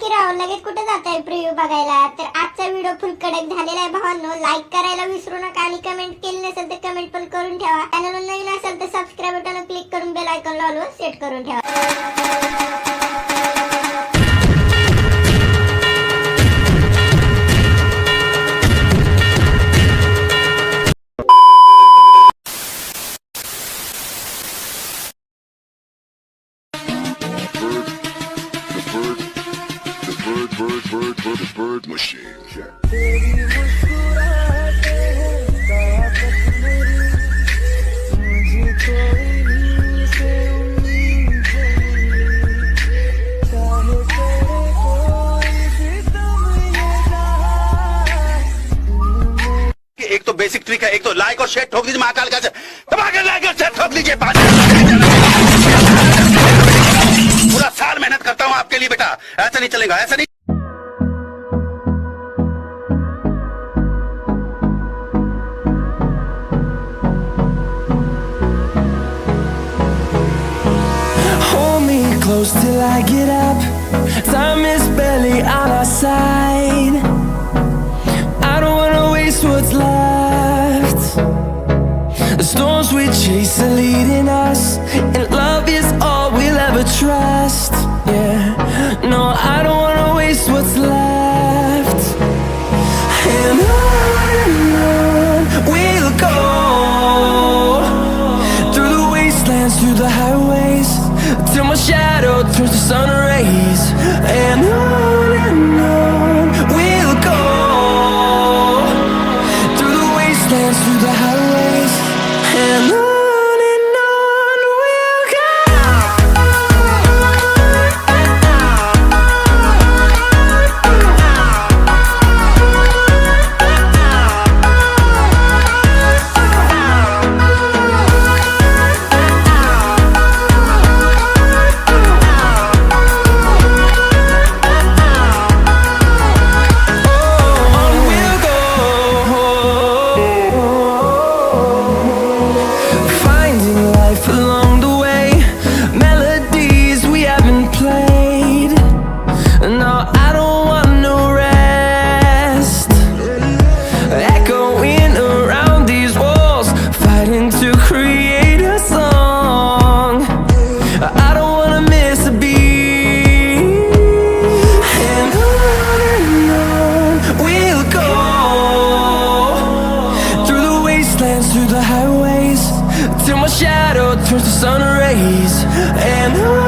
की राव, लगेच कुठे जाताय प्रिव्ह्यू बघायला? तर आजचा व्हिडिओ फुल कडक झालेला आहे भावांनो. लाईक करायला विसरू नका आणि कमेंट केली नसेल तर कमेंट पण करून ठेवा. चॅनलवर नवीन असेल तर सबस्क्राईब बटन क्लिक करून बेल आयकॉन ऑल वर सेट करून ठेवा. Bird machine. एक तो बेसिक ट्रिक है, एक तो लाइक और शेयर ठोक दीजिए महाकाल का धमाके, लाइक और शेयर ठोक दीजिए। पूरा साल मेहनत करता हूँ आपके लिए बेटा, ऐसा नहीं चलेगा, ऐसा नहीं। Close till I get up. Time is barely on our side. I don't wanna waste what's left. The storms we chase are leading us, and love is all we'll ever trust. Yeah, no, I don't wanna waste what's left. And on we'll go, through the wastelands, through the highways, till my shadow turns to sun rays. And on we'll go, through the wastelands, through the highways, and on we'll go. Through the highways, till my shadow turns to sun rays. And on